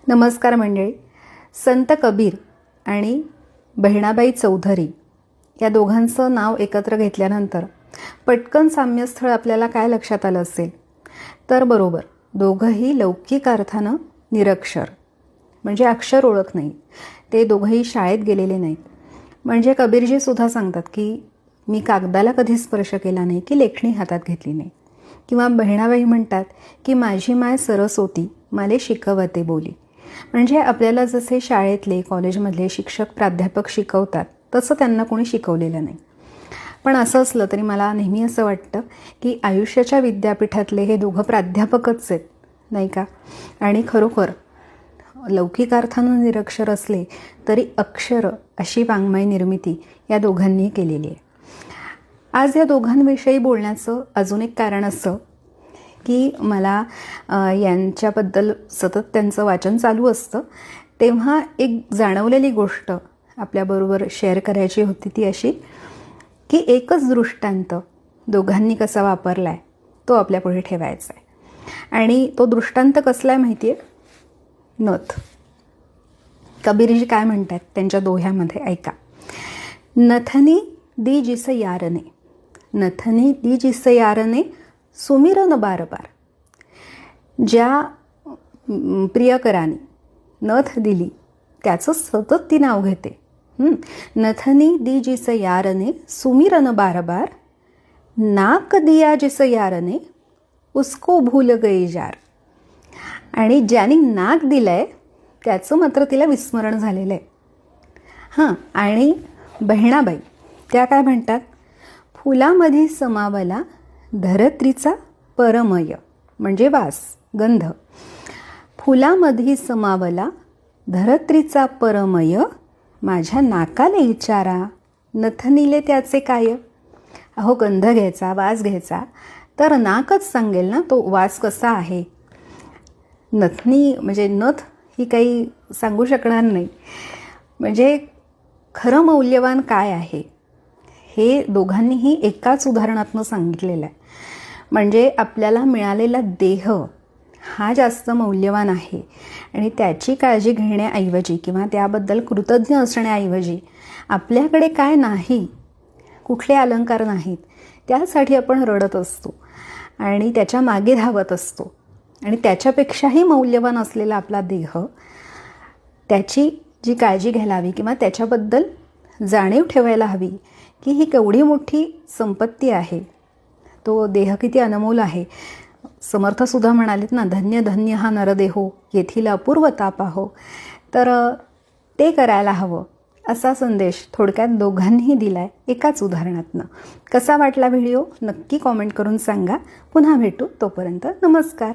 नमस्कार मंडळी. संत कबीर आणि बहिणाबाई चौधरी या दोघांचं नाव एकत्र घेतल्यानंतर पटकन साम्यस्थळ आपल्याला काय लक्षात आलं असेल तर बरोबर, दोघंही लौकिक अर्थानं निरक्षर, म्हणजे अक्षर ओळख नाही. ते दोघंही शाळेत गेलेले नाहीत. म्हणजे कबीरजी सुद्धा सांगतात की मी कागदाला कधी स्पर्श केला नाही, की लेखणी हातात घेतली नाही. किंवा बहिणाबाई म्हणतात की माझी माय सरस्वती माले शिकवते बोली. म्हणजे आपल्याला जसे शाळेतले कॉलेजमधले शिक्षक प्राध्यापक शिकवतात तसं त्यांना कोणी शिकवलेलं नाही. पण असं असलं तरी मला नेहमी असं वाटतं की आयुष्याच्या विद्यापीठातले हे दोघं प्राध्यापकच आहेत, नाही का? आणि खरोखर लौकिक अर्थानं निरक्षर असले तरी अक्षर अशी वाङ्मय निर्मिती या दोघांनी केलेली आहे. आज या दोघांविषयी बोलण्याचं अजून एक कारण असं की मला यांच्याबद्दल सतत त्यांचं वाचन चालू असतं, तेव्हा एक जाणवलेली गोष्ट आपल्याबरोबर शेअर करायची होती. ती अशी की एकच दृष्टांत दोघांनी कसा वापरला आहे तो आपल्यापुढे ठेवायचा आहे. आणि तो दृष्टांत कसला आहे माहिती आहे? नथ. कबीरजी काय म्हणतात त्यांच्या दोह्यामध्ये ऐका. नथनी दी जिस यारने, नथनी दी जिस यारने सुमिरन बार बार. ज्या प्रियकराने नथ दिली त्याचं सतत ती नाव घेते. नथनी दी जिस यारने सुमिरन बार बार, नाक दिया जिस यारने उसको भूल गई जार. आणि ज्याने नाक दिलंय त्याचं मात्र तिला विस्मरण झालेलं आहे. आणि बहिणाबाई त्या काय म्हणतात? फुलामध्ये समावला धरत्रीचा परमय, म्हणजे वास, गंध. फुलामध्ये समावला धरत्रीचा परमय, माझ्या नाकाला विचारा नथनीले त्याचे काय. अहो, गंध घ्यायचा, वास घ्यायचा तर नाकच सांगेल ना तो वास कसा आहे. नथनी म्हणजे नथ ही काही सांगू शकणार नाही. म्हणजे खरं मौल्यवान काय आहे हे दोघांनीही एकाच उदाहरणातून सांगितलेलं आहे. म्हणजे आपल्याला मिळालेला देह हा जास्त मौल्यवान आहे आणि त्याची काळजी घेण्याऐवजी किंवा त्याबद्दल कृतज्ञ असण्याऐवजी आपल्याकडे काय नाही, कुठले अलंकार नाहीत, त्यासाठी आपण रडत असतो आणि त्याच्या मागे धावत असतो. आणि त्याच्यापेक्षाही मौल्यवान असलेला आपला देह, त्याची जी काळजी घ्यायला हवी किंवा त्याच्याबद्दल जाणीव ठेवायला हवी की ही केवढी मोठी संपत्ती आहे, तो देह किती अनमोल आहे. समर्थसुद्धा म्हणालेत ना, धन्य धन्य हा नरदेहो येथील अपूर्वता पाहो. तर ते करायला हवं असा संदेश थोडक्यात दोघांनीही दिला आहे एकाच उदाहरणातनं. कसा वाटला व्हिडिओ नक्की कॉमेंट करून सांगा. पुन्हा भेटू, तोपर्यंत नमस्कार.